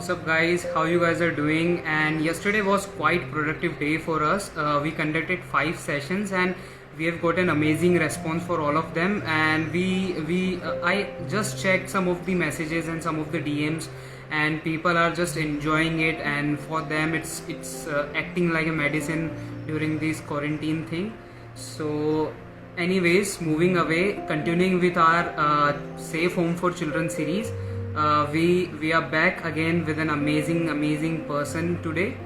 What's up guys, how you guys are doing? And yesterday was quite productive day for us. We conducted 5 sessions and we have got an amazing response for all of them. And I just checked some of the messages and some of the DMs, and people are just enjoying it, and for them it's acting like a medicine during this quarantine thing. So anyways, moving away, continuing with our Safe Home for Children series. We are back again with an amazing person today,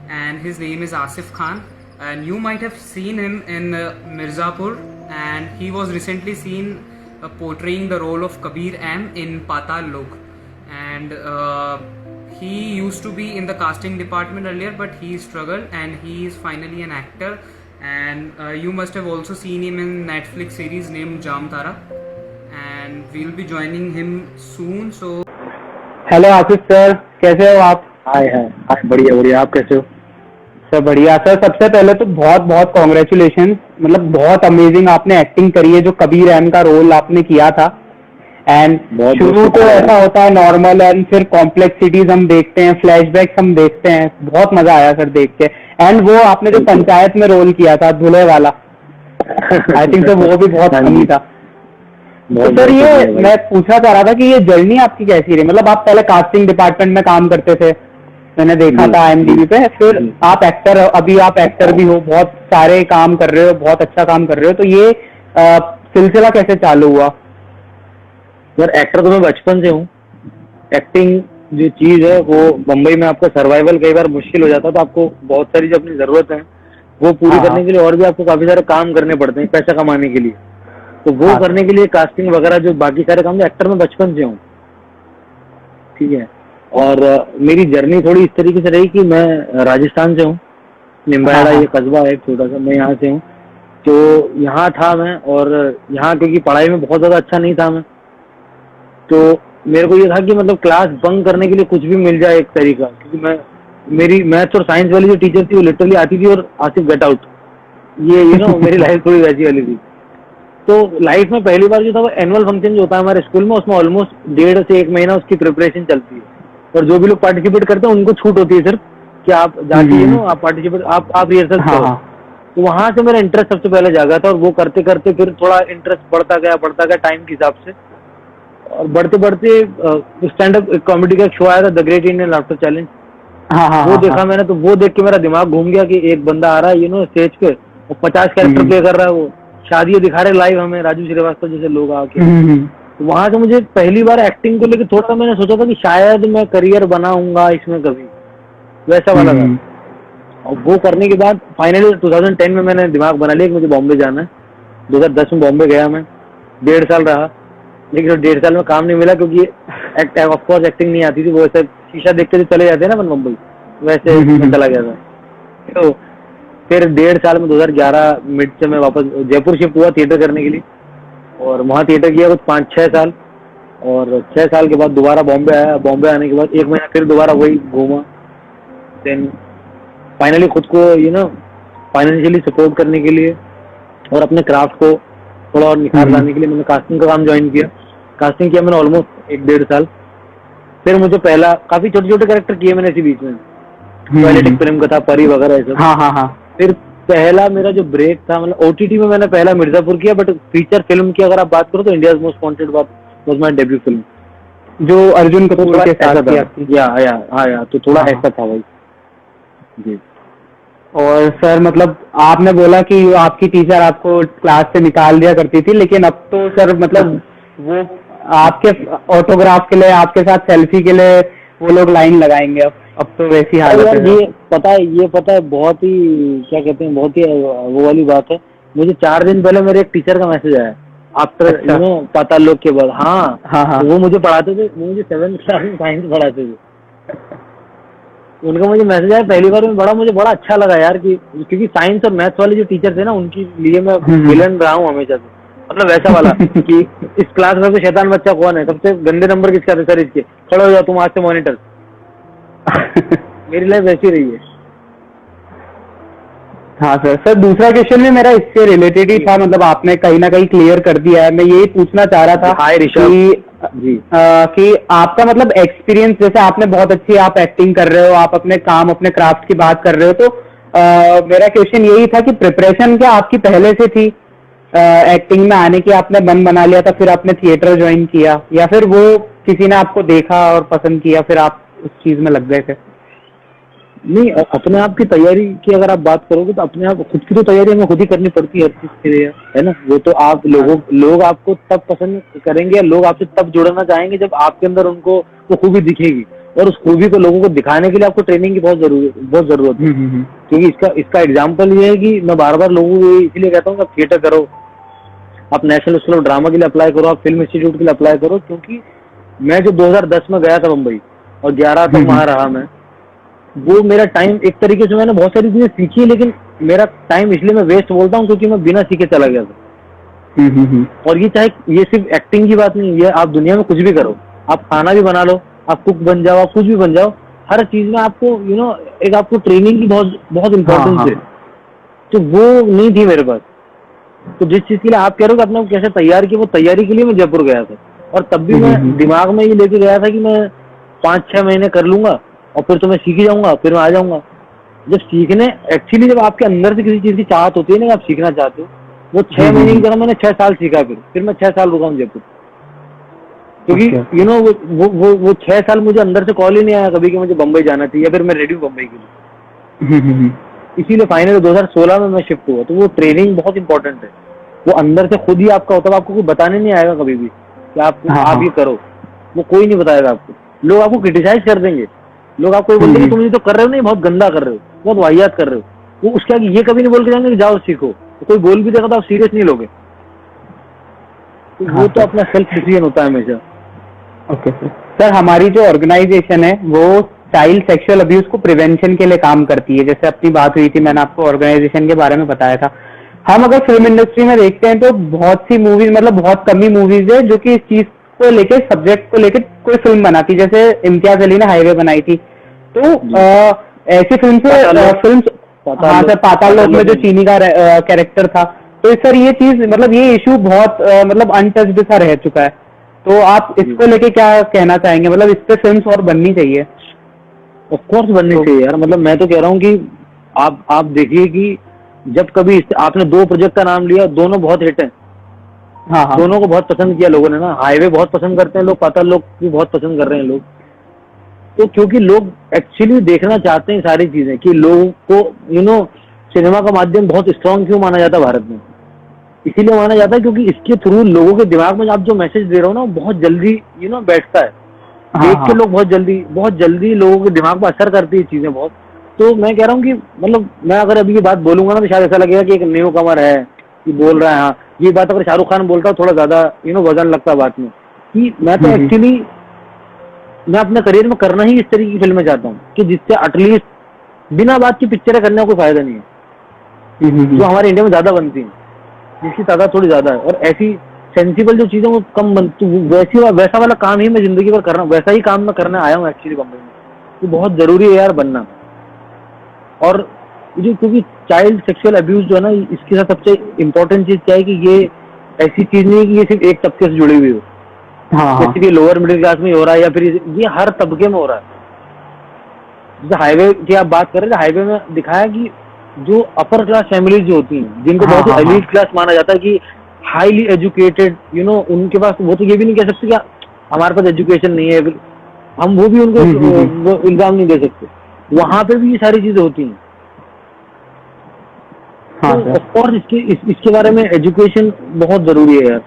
and his name is Asif Khan, and you might have seen him in Mirzapur, and he was recently seen portraying the role of Kabir M in Patal Lok, and he used to be in the casting department earlier, but he struggled and he is finally an actor. And you must have also seen him in Netflix series named Jamtara, and we'll be joining him soon. So hello Asif sir, कैसे हो आप? हाय hi हाय, बढ़िया बढ़िया। आप कैसे हो? Sir बढ़िया sir. सबसे पहले तो बहुत बहुत कॉन्ग्रेचुलेशन, मतलब बहुत अमेजिंग आपने एक्टिंग करी है, जो कबीर एम का रोल आपने किया था। एंड शुरू तो ऐसा होता है नॉर्मल, एंड फिर कॉम्प्लेक्सिटीज हम देखते हैं, फ्लैशबैक्स हम देखते हैं, बहुत मजा आया सर देख के। एंड वो आपने जो पंचायत में रोल किया था धुले वाला, आई थिंक सर वो भी बहुत फनी था। तो सर ये मैं पूछना चाह रहा था कि ये जर्नी आपकी कैसी रही? मतलब आप पहले कास्टिंग डिपार्टमेंट में काम करते थे, मैंने देखा था IMDb पे, फिर आप एक्टर, अभी आप एक्टर भी हो, बहुत सारे काम कर रहे हो, बहुत अच्छा काम कर रहे हो। तो ये सिलसिला कैसे चालू हुआ? यार एक्टर तो मैं बचपन से हूँ। एक्टिंग जो चीज है वो मुंबई में आपका सर्वाइवल कई बार मुश्किल हो जाता है, तो आपको बहुत सारी जो अपनी जरूरत है वो पूरी करने के लिए और भी आपको काफी सारे काम करने पड़ते हैं पैसा कमाने के लिए। तो वो करने के लिए कास्टिंग वगैरह जो बाकी सारे काम, एक्टर में बचपन से हूँ, ठीक है। और मेरी जर्नी थोड़ी इस तरीके से रही कि मैं राजस्थान से हूँ, निम्बाड़ा ये कस्बा है छोटा सा, मैं यहाँ से हूँ। तो यहाँ था मैं, और यहाँ क्योंकि पढ़ाई में बहुत ज्यादा अच्छा नहीं था मैं, तो मेरे को ये था कि मतलब क्लास बंक करने के लिए कुछ भी मिल जाए एक तरीका, क्योंकि मेरी मैथ्स और साइंस वाली जो टीचर थी वो लिटरली आती थी और आसिफ गेट आउट, ये मेरी लाइफ थोड़ी वैसी वाली थी। तो लाइफ में पहली बार जो था वो एनुअल फंक्शन जो होता है हमारे स्कूल में, उसमें ऑलमोस्ट 1.5 से 1 महीना उसकी प्रिपरेशन चलती है, और जो भी लोग पार्टिसिपेट करते हैं उनको छूट होती है सिर्फ कि आप जाके आप पार्टिसिपेट, आप रिहर्सल करो। तो वहां से मेरा इंटरेस्ट सबसे पहले जागा था, और वो करते करते फिर थोड़ा इंटरेस्ट बढ़ता गया टाइम के हिसाब से, और बढ़ते बढ़ते स्टैंड अप कॉमेडी का शो आया था, the great Indian laughter challenge. वो देखा मैंने, तो वो देख के मेरा दिमाग घूम गया कि एक बंदा आ रहा है स्टेज पे और 50 कैरेक्टर प्ले कर रहा है, वो शादी दिखा रहे लाइव हमें, राजू श्रीवास्तव जैसे लोग आके। तो वहां से मुझे पहली बार एक्टिंग को लेकर थोड़ा मैंने सोचा था कि शायद मैं करियर बनाऊंगा इसमें कभी, वैसा वाला था। और वो करने के बाद फाइनली 2010 में मैंने दिमाग बना लिया कि मुझे बॉम्बे जाना है। 2010 में बॉम्बे गया मैं, 1.5 साल रहा, लेकिन 1.5 साल में काम नहीं मिला, क्योंकि ऑफकोर्स एक्टिंग नहीं आती थी। वो ऐसे शीशा देखते थे चले जाते हैं ना अपन मुंबई, वैसे मैं चला गया था। तो फिर 1.5 साल में 2011 मिड से मैं वापस जयपुर शिफ्ट हुआ थिएटर करने के लिए, और वहाँ थिएटर किया कुछ 5-6 साल, और 6 साल के बाद दोबारा बॉम्बे आया। बॉम्बे आने के बाद 1 महीना फिर दोबारा वही घूमा। देन फाइनली खुद को फाइनेंशियली सपोर्ट करने के लिए और अपने क्राफ्ट को थोड़ा और निखार लाने के लिए मैंने कास्टिंग का काम ज्वाइन किया। कास्टिंग किया मैंने ऑलमोस्ट 1-1.5 साल। फिर मुझे पहला काफी छोटे छोटे कैरेक्टर किए मैंने इसी बीच में, पॉलिटिक फिल्म का था, परी वगैरह ऐसा। फिर पहला मेरा जो ब्रेक था, मतलब OTT में मैंने पहला मिर्जापुर किया, बट फीचर फिल्म की अगर आप बात करो तो India's most wanted was my debut film, जो अर्जुन कपूर के साथ किया। या तो थोड़ा ऐसा था भाई जी। और सर मतलब आपने बोला कि आपकी टीचर आपको क्लास से निकाल दिया करती थी, लेकिन अब तो सर मतलब वो आपके ऑटोग्राफ के लिए, आपके साथ सेल्फी के लिए वो लोग लाइन लगाएंगे। अब तो वैसी हालत है। ये पता है बहुत ही क्या कहते हैं, बहुत ही वो वाली बात है। मुझे 4 दिन पहले मेरे एक टीचर का मैसेज आया आफ्टर पाताल लोक के बाद। हाँ। तो वो मुझे पढ़ाते थे, वो मुझे 7th क्लास में साइंस पढ़ाते थे। उनका मुझे मैसेज आया पहली बार में, मुझे बड़ा अच्छा लगा यार, कि क्योंकि साइंस और मैथ्स वाले जो टीचर थे ना, उनके लिए मैं विलन रहा हूँ हमेशा से, मतलब वैसा वाला कि इस क्लास में सबसे शैतान बच्चा कौन है, सबसे गंदे नंबर किसका थे, सर इसके, खड़े हो जाओ तुम आज से मॉनिटर। मेरी लाइफ वैसी रही है। हाँ सर दूसरा क्वेश्चन भी मेरा इससे रिलेटेड ही था, मतलब आपने कहीं ना कहीं क्लियर कर दिया है। मैं यही पूछना चाह रहा था कि जी कि आपका मतलब एक्सपीरियंस, जैसे आपने बहुत अच्छी आप एक्टिंग कर रहे हो, आप अपने काम अपने क्राफ्ट की बात कर रहे हो, तो मेरा क्वेश्चन यही था कि प्रिपरेशन क्या आपकी पहले से थी एक्टिंग में आने की, आपने मन बना लिया था फिर आपने थिएटर ज्वाइन किया, या फिर वो किसी ने आपको देखा और पसंद किया फिर आप उस चीज में लग गए थे? नहीं, अपने आप की तैयारी की अगर आप बात करोगे तो अपने आप खुद की तो तैयारी हमें खुद ही करनी पड़ती है हर चीज के लिए, है ना। वो तो आप लोग आपको तब पसंद करेंगे, लोग आपसे तब जुड़ना चाहेंगे जब आपके अंदर उनको वो खूबी दिखेगी, और उस खूबी को लोगों को दिखाने के लिए आपको ट्रेनिंग की बहुत जरूरत है। क्योंकि इसका इसका एग्जाम्पल ये है कि मैं बार बार लोगों को इसलिए कहता हूँ कि आप थिएटर करो, आप नेशनल स्कूल ऑफ ड्रामा के लिए अप्लाई करो, आप फिल्म इंस्टीट्यूट के लिए अप्लाई करो। क्योंकि मैं जो 2010 में गया था मुंबई और 11 तक वहां रहा मैं, वो मेरा टाइम एक तरीके से मैंने बहुत सारी चीजें सीखी, लेकिन मेरा टाइम इसलिए मैं वेस्ट बोलता हूँ क्योंकि मैं बिना सीखे चला गया था। और ये चाहे ये सिर्फ एक्टिंग की बात नहीं, ये आप दुनिया में कुछ भी करो, आप खाना भी बना लो, आप कुक बन जाओ, आप कुछ भी बन जाओ, हर चीज में आपको एक आपको ट्रेनिंग की बहुत बहुत इंपॉर्टेंस है। तो वो नहीं थी मेरे पास। तो जिस चीज के लिए आप कह रहे हो कि अपने को कैसे तैयार किया, वो तैयारी के लिए मैं जयपुर गया था, और तब भी मैं दिमाग में ये लेके गया था कि मैं 5-6 महीने कर लूंगा और फिर तो मैं सीख ही जाऊंगा, फिर मैं आ जाऊंगा। जब सीखने एक्चुअली जब आपके अंदर से किसी चीज की चाहत होती है ना, आप सीखना चाहते हो, वो 6 महीने की जगह मैंने 6 साल सीखा, फिर मैं 6 साल रुका हूँ जयपुर। क्योंकि वो 6 साल मुझे अंदर से कॉल ही नहीं आया कभी कि मुझे बम्बई जाना चाहिए या फिर मैं रेडी हूँ बम्बई के लिए। इसीलिए फाइनल 2016 में मैं शिफ्ट हुआ। तो वो ट्रेनिंग बहुत इंपॉर्टेंट है, वो अंदर से खुद ही आपका होता है, आपको कोई बताने नहीं आएगा कभी भी कि आप ये करो, वो कोई नहीं बताएगा आपको। लोग आपको क्रिटिसाइज कर देंगे, लोग आपको बोल देंगे तुम ये तो कर रहे हो, नहीं बहुत गंदा कर रहे हो, बहुत वाहियात कर रहे हो। वो उसके आगे ये कभी नहीं बोल के जाएंगे कि जाओ सीखो। तो कोई बोल भी देगा तो आप सीरियस नहीं लोगे। तो वो तो अपना सेल्फ डिसीजन होता है हमेशा। ओके सर, हमारी जो ऑर्गेनाइजेशन है वो चाइल्ड सेक्सुअल अब्यूज को प्रिवेंशन के लिए काम करती है। जैसे अपनी बात हुई थी, मैंने आपको ऑर्गेनाइजेशन के बारे में बताया था। हम अगर फिल्म इंडस्ट्री में देखते हैं तो बहुत सी मूवीज, मतलब बहुत कम ही मूवीज है जो कि इस चीज को लेके, सब्जेक्ट को लेके कोई फिल्म बनाती। जैसे इम्तियाज अली ने हाईवे बनाई थी, तो ऐसी फिल्म हाँ सर, पाताल लोक में जो चीनी का कैरेक्टर था। तो सर ये चीज, मतलब ये इशू बहुत मतलब अनटच्ड सा रह चुका है। तो आप इसको लेके क्या कहना चाहेंगे? मतलब इस पे फिल्म्स और बननी चाहिए? ऑफ कोर्स बननी चाहिए यार। मतलब मैं तो कह रहा हूँ कि आप देखिए कि जब कभी आपने 2 प्रोजेक्ट का नाम लिया, दोनों बहुत हिट हैं। हाँ। दोनों को बहुत पसंद किया लोगों ने ना। हाईवे बहुत पसंद करते हैं लोग, पाताल लोक भी बहुत पसंद कर रहे हैं लोग। तो क्योंकि लोग एक्चुअली देखना चाहते हैं सारी चीजें, कि लोगों को सिनेमा का माध्यम बहुत स्ट्रांग क्यों माना जाता है भारत में? इसीलिए माना जाता है क्योंकि इसके थ्रू लोगों के दिमाग में आप जो मैसेज दे रहे हो ना, बहुत जल्दी बैठता है। देख के लोग बहुत जल्दी लोगों के दिमाग में असर करती है चीजें बहुत। तो मैं कह रहा हूँ कि मतलब मैं अगर अभी ये बात बोलूंगा ना तो शायद ऐसा लगेगा कि एक न्यू कमर है ये बोल रहा है। हाँ, ये बात अगर शाहरुख खान बोलता थोड़ा ज्यादा वजन लगता है बात में। कि मैं तो एक्चुअली मैं अपने करियर में करना ही इस तरीके की फिल्में चाहता हूँ कि जिससे एटलीस्ट बिना बात की पिक्चरें करने का कोई फायदा नहीं है, जो हमारे इंडिया में ज्यादा बनती है, जिसकी तादाद थोड़ी ज्यादा है। और ऐसी सेंसिबल जो चीजें वो कम बनती, वैसा वाला काम ही मैं जिंदगी भर करना, वैसा ही काम मैं करने आया हूँ एक्चुअली बम्बई में। तो बहुत जरूरी है यार बनना। और क्योंकि चाइल्ड सेक्सुअल अब्यूज जो है ना, इसके साथ सबसे इम्पोर्टेंट चीज क्या है कि ये ऐसी चीज नहीं है कि ये सिर्फ एक तबके से जुड़ी हुई हो। जैसे कि लोअर मिडिल क्लास में हो रहा है या फिर ये हर तबके में हो रहा है। जैसे हाईवे की आप बात कर रहे थे, हाईवे में दिखाया कि जो अपर क्लास फैमिलीज जो होती हैं, जिनको बहुत ही एलीट क्लास माना जाता है, कि हाईली एजुकेटेड, उनके पास, वो तो ये भी नहीं कह सकते कि हमारे पास एजुकेशन नहीं है, हम वो भी उनको इल्जाम नहीं दे सकते। वहां पे भी ये सारी चीजें होती हैं। तो ऑफ कोर्स इसके बारे में एजुकेशन बहुत जरूरी है यार।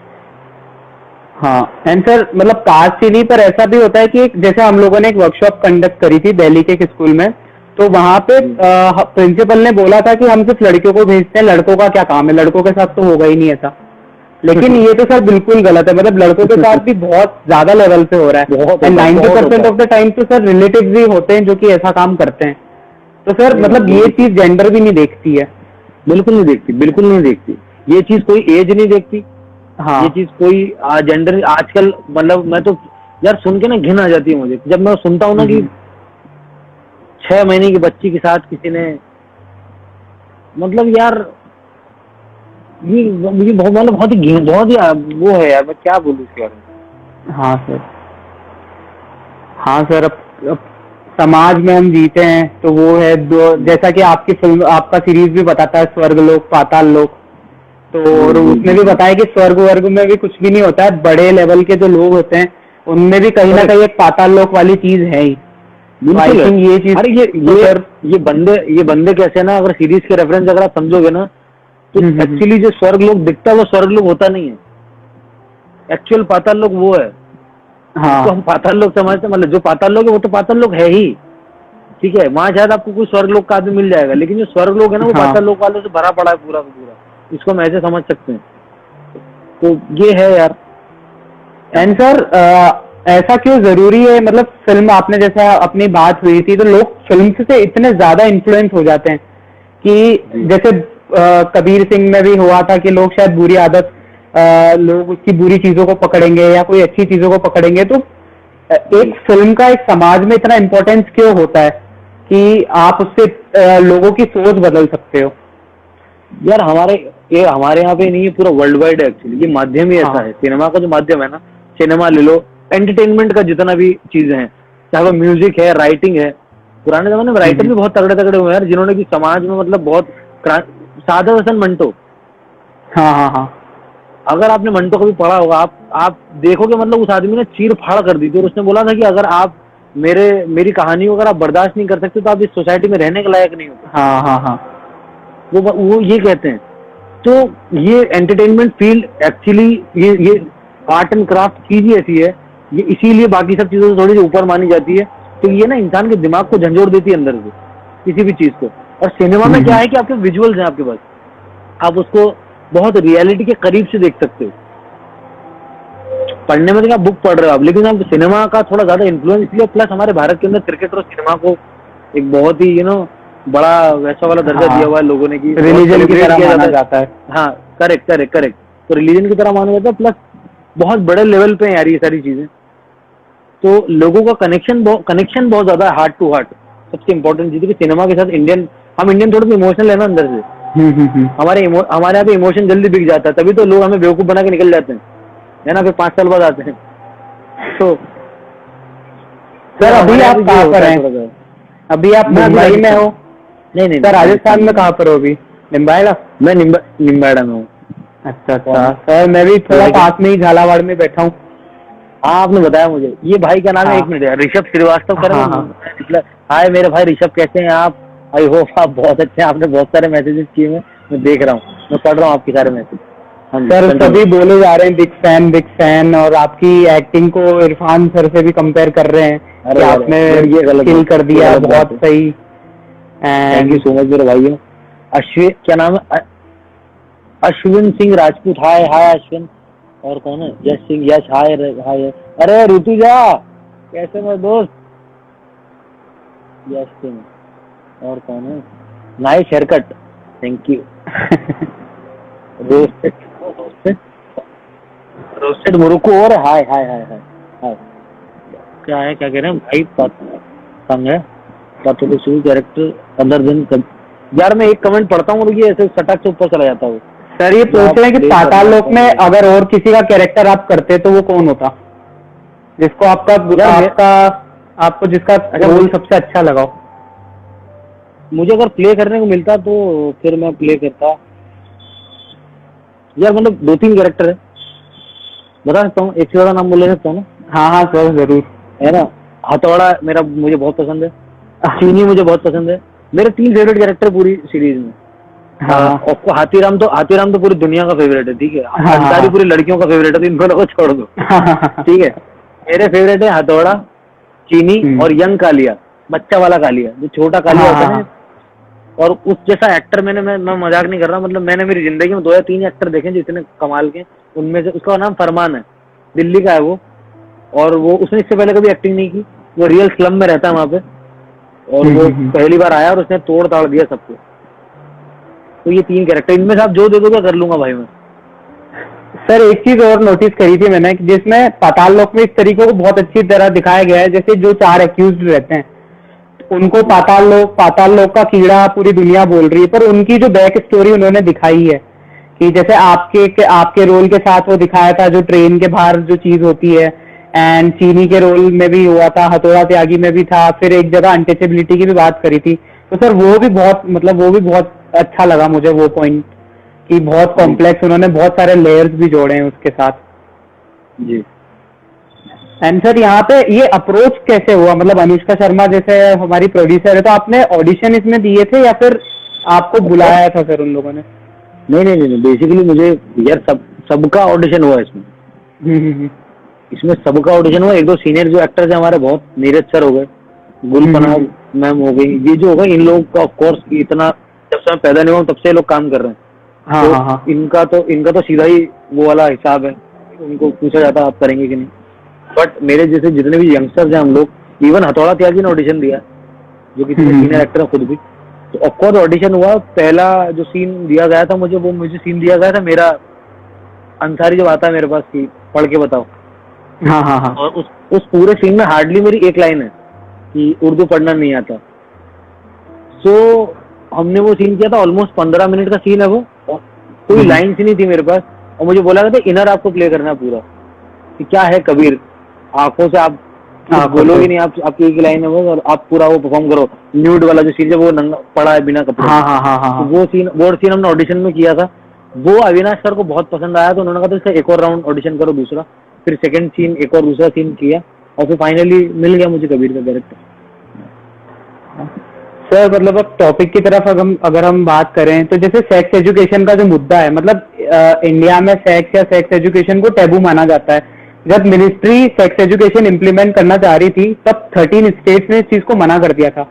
हाँ, एंड सर मतलब कास्ट ही नहीं, पर ऐसा भी होता है कि जैसे हम लोगों ने एक वर्कशॉप कंडक्ट करी थी दिल्ली के एक स्कूल में, तो वहां पे प्रिंसिपल ने बोला था कि हम सिर्फ लड़कियों को भेजते हैं, लड़कों का क्या काम है, लड़कों के साथ तो होगा ही नहीं ऐसा। लेकिन ये तो सर बिल्कुल गलत है। मतलब लड़कों के साथ भी बहुत ज्यादा लेवल पे हो रहा है। 90% ऑफ द टाइम तो सर रिलेटिव्स ही होते हैं जो कि ऐसा काम करते हैं। तो सर मतलब ये चीज जेंडर भी नहीं देखती है। बिल्कुल नहीं देखती, बिल्कुल नहीं देखती। ये चीज कोई एज नहीं देखती। हाँ, ये चीज कोई जेंडर आजकल, मतलब मैं तो यार सुन के ना घिन आ जाती है मुझे, जब मैं सुनता हूँ ना कि 6 महीने की बच्ची के साथ किसी ने, मतलब यार ये बहुत ही वो है यार। मैं क्या बोलूँ इसके बारे में। हाँ सर। हाँ सर, अब समाज में हम जीते हैं तो वो है दो, जैसा कि आपकी फिल्म, आपका सीरीज भी बताता है स्वर्गलोक पाताल लोक, तो और उसमें भी बताया कि स्वर्ग वर्ग में भी कुछ भी नहीं होता है, बड़े लेवल के जो लोग होते हैं उनमें भी कहीं ना कहीं एक पाताल लोक वाली चीज है ही। तो आई बिल्कुल थिंक है। ये चीज अरे सर, ये बंदे कैसे ना, अगर सीरीज के रेफरेंस अगर आप समझोगे ना, तो हम्म। एक्चुअली जो स्वर्ग लोग दिखता है वो स्वर्ग लोग होता नहीं है। एक्चुअल पाताल लोग वो है जिसको हम हाँ पाताल लोग समझते हैं। मतलब जो पाताल लोग है वो तो पाताल लोग है ही, ठीक है। वहां शायद आपको कोई स्वर्ग लोग का आदमी मिल जाएगा, लेकिन जो स्वर्ग लोग है ना वो हाँ। पाताल लोग वालों से भरा पड़ा है पूरा का पूरा। इसको हम ऐसे समझ सकते हैं। तो ये है यार। एंड सर, ऐसा क्यों जरूरी है, मतलब फिल्म आपने जैसा अपनी बात हुई थी, तो लोग फिल्म से इतने ज्यादा इन्फ्लुएंस हो जाते हैं कि जैसे कबीर सिंह में भी हुआ था कि लोग शायद बुरी आदत, लोग उसकी बुरी चीजों को पकड़ेंगे या कोई अच्छी चीजों को पकड़ेंगे, तो एक फिल्म का एक समाज में इतना इम्पोर्टेंस क्यों होता है कि आप उससे लोगों की सोच बदल सकते हो? यार हमारे यहाँ पे नहीं है, पूरा वर्ल्ड वाइड है एक्चुअली। ये माध्यम ही ऐसा हाँ। है, सिनेमा का जो माध्यम है ना, सिनेमा ले लो, एंटरटेनमेंट का जितना भी चीजें हैं, चाहे वो म्यूजिक है, राइटिंग है। पुराने जमाने में राइटर भी बहुत तगड़े तगड़े हुए हैं यार, जिन्होंने कि समाज में मतलब बहुत सादा हसन मंटो, हाँ हाँ हाँ। अगर आपने मंटो को भी पढ़ा होगा, आप देखोगे मतलब उस आदमी ने चीर फाड़ कर दी थी। और उसने बोला था कि अगर आप मेरी कहानी को अगर आप बर्दाश्त नहीं कर सकते तो आप इस सोसाइटी में रहने के लायक नहीं होते। हाँ हाँ हाँ। वो ये कहते हैं। तो ये एंटरटेनमेंट फील्ड एक्चुअली, ये आर्ट एंड क्राफ्ट चीज ही ऐसी है, ये इसीलिए बाकी सब चीजों से थोड़ी सी ऊपर मानी जाती है। तो ये ना इंसान के दिमाग को झंझोड़ देती है अंदर से किसी भी चीज को। और सिनेमा में क्या है कि आपके विजुअल्स हैं आपके पास, आप उसको बहुत रियलिटी के करीब से देख सकते हो। पढ़ने में तो क्या बुक पढ़ रहे हो आप, लेकिन आप सिनेमा का थोड़ा ज्यादा इन्फ्लुएंस इसलिए, प्लस हमारे भारत के अंदर क्रिकेट और सिनेमा को एक बहुत ही बड़ा वैसा वाला दर्जा दिया हुआ है लोगों ने कि रिलीजन की तरह माना जाता है। हाँ, करेक्ट करेक्ट करेक्ट। तो रिलीजन की तरह माना जाता है, प्लस बहुत बड़े लेवल पे है यार ये सारी चीजें। तो लोगों का कनेक्शन बहुत ज्यादा है, हार्ट टू हार्ट। सबसे इंपॉर्टेंट चीज है कि सिनेमा के साथ हम इंडियन थोड़े से इमोशनल है ना अंदर से। हमारे यहाँ पे इमोशन जल्दी बिक जाता है, तभी तो लोग हमें बेवकूफ बना के निकल जाते हैं, है ना, फिर 5 साल बाद आते हैं। तो सर अभी आप कहाँ पर हैं? अभी आप मुंबई में हो? नहीं सर राजस्थान में कहाँ पर हो अभी? निम्बाड़ा? मैं निम्बाड़ा में हूँ। अच्छा अच्छा सर, मैं भी थोड़ा पास में ही झालावाड़ में बैठा हूँ। हाँ, आपने बताया मुझे। ये भाई क्या नाम है? हाँ। 1 मिनट यार, ऋषभ श्रीवास्तव करें। हाँ। हाय मेरे भाई ऋषभ, कैसे हैं आप? आई होप आप बहुत अच्छे हैं। आपने बहुत सारे मैसेजेस किए हैं, मैं देख रहा हूँ, मैं पढ़ रहा हूँ आपके सारे मैसेज। सर सभी बोले जा रहे हैं बिग फैन, और आपकी एक्टिंग को इरफान सर से भी कंपेयर कर रहे हैं कि आपने ये गलत किल कर दिया, बहुत सही। थैंक यू सो मच मेरे भाइयों। अश्विन, क्या नाम है? अश्विन सिंह राजपूत, हाय हाय अश्विन। और कौन है? यश सिंह, यश, हाय हाय। अरे ऋतुजा, कैसे मेरे दोस्त? यश सिंह। और कौन है? Nice haircut, thank you. Roasted मुरुको, और हाय हाय हाय हाय हाय। क्या है, क्या कह रहे हैं भाई? संग है कैरेक्टर अदर देन। यार मैं एक कमेंट पढ़ता हूँ और ये ऐसे सटक से ऊपर चला जाता है। सर ये पूछ रहे हैं कि पाताल लोक में अगर और किसी का कैरेक्टर आप करते तो वो कौन होता, जिसको आपको जिसका रोल सबसे अच्छा लगा? मुझे अगर प्ले करने को मिलता तो फिर मैं प्ले करता यार। मतलब 2-3 कैरेक्टर है, बता सकता हूँ, एक से ज्यादा नाम बोल सकता हूँ ना? हाँ हाँ सर जरूर। है ना, हथौड़ा मुझे बहुत पसंद है, चीनी मुझे बहुत पसंद है। मेरे 3 फेवरेट कैरेक्टर पूरी सीरीज में। हाँ। आपको हाथीराम तो पूरी दुनिया का फेवरेट है, ठीक है। अंसारी पूरी लड़कियों का फेवरेट है, तो इन दोनों को छोड़ दो, ठीक है। मेरे फेवरेट है हथौड़ा, चीनी और यंग कालिया, बच्चा वाला कालिया, जो छोटा कालिया होता है। और उस जैसा एक्टर मैं मजाक नहीं कर रहा, मतलब मैंने मेरी जिंदगी में 2 या 3 एक्टर देखे जो इतने कमाल के। उनमें से उसका नाम फरमान है, दिल्ली का है वो। और वो उसने इससे पहले कभी एक्टिंग नहीं की, वो रियल स्लम में रहता है वहां पे, और वो पहली बार आया और उसने तोड़ ताड़ दिया सबको। तो ये 3 कैरेक्टर, इनमें से आप जो दे दोगे कर लूंगा भाई मैं। सर एक चीज और नोटिस करी थी मैंने, जिसमें पाताल लोक में इस तरीके को बहुत अच्छी तरह दिखाया गया है, जैसे जो 4 एक्यूज्ड रहते हैं उनको पाताल लोक का कीड़ा पूरी दुनिया बोल रही है, पर उनकी जो बैक स्टोरी उन्होंने दिखाई है कि जैसे आपके रोल के साथ वो दिखाया था, जो ट्रेन के बाहर जो चीज होती है, एंड चीनी के रोल में भी हुआ था, हथौड़ा त्यागी में भी था, फिर एक जगह अनटचेबिलिटी की भी बात करी थी। तो सर वो भी बहुत मतलब वो भी बहुत अच्छा लगा मुझे वो पॉइंट, कि बहुत कॉम्प्लेक्स, उन्होंने बहुत सारे लेयर्स भी जोड़े हैं उसके साथ। जी। एंड सर यहाँ पे ये अप्रोच कैसे हुआ, मतलब अनुष्का शर्मा जैसे हमारी प्रोड्यूसर है, तो आपने ऑडिशन इसमें दिए थे या फिर आपको बुलाया था सर उन लोगों ने? नहीं, बेसिकली मुझे यार सबका ऑडिशन हुआ इसमें। हम्म। इसमें सबका ऑडिशन हुआ। एक दो सीनियर जो एक्टर्स हैं हमारे, बहुत, नीरज सर हो गए, गुल पनाग मैम हो गई, ये जो हो गए, इन लोगों का ऑफ कोर्स इतना, जब से मैं पैदा नहीं हुआ तब से ये लोग काम कर रहे हैं। हाँ तो हाँ हाँ। इनका तो सीधा ही वो वाला हिसाब है, उनको पूछा जाता आप करेंगे कि नहीं। बट मेरे जैसे जितने भी यंगस्टर्स हैं हम लोग, इवन हथौड़ा त्यागी ने ऑडिशन दिया, जो कि सीनियर एक्टर है खुद भी, तो ऑफकोर्स ऑडिशन हुआ। पहला जो सीन दिया गया था मुझे सीन दिया गया था मेरा, अंसारी जब आता है मेरे पास कि पढ़ के बताओ, हाँ हाँ हाँ। और उस पूरे सीन में हार्डली मेरी एक लाइन है कि उर्दू पढ़ना नहीं आता। सो हमने वो सीन किया था, ऑलमोस्ट 15 मिनट का सीन है वो, कोई लाइन सी नहीं थी मेरे पास, और मुझे बोला गया था इनर आपको प्ले करना है पूरा, कि क्या है कबीर, आंखों से आप बोलोगे नहीं, आपकी एक लाइन है वो, और आप पूरा वो परफॉर्म करो। न्यूड वाला जो सीन है वो नंगा पड़ा है बिना कपड़े। हाँ हाँ हाँ हाँ। तो वो सीन हमने ऑडिशन में किया था, वो अविनाश सर को बहुत पसंद आया, तो उन्होंने कहा था इसका एक और राउंड ऑडिशन करो, दूसरा, फिर सेकंड सीन, एक और दूसरा सीन किया, और फिर फाइनली मिल गया मुझे कबीर का कैरेक्टर। सर मतलब अब टॉपिक की तरफ अगर हम बात करें, तो जैसे सेक्स एजुकेशन का जो मुद्दा है, मतलब इंडिया में सेक्स या सेक्स एजुकेशन को टैबू माना जाता है। जब मिनिस्ट्री सेक्स एजुकेशन इम्प्लीमेंट करना चाह रही थी, तब 13 स्टेट्स ने इस चीज को मना कर दिया था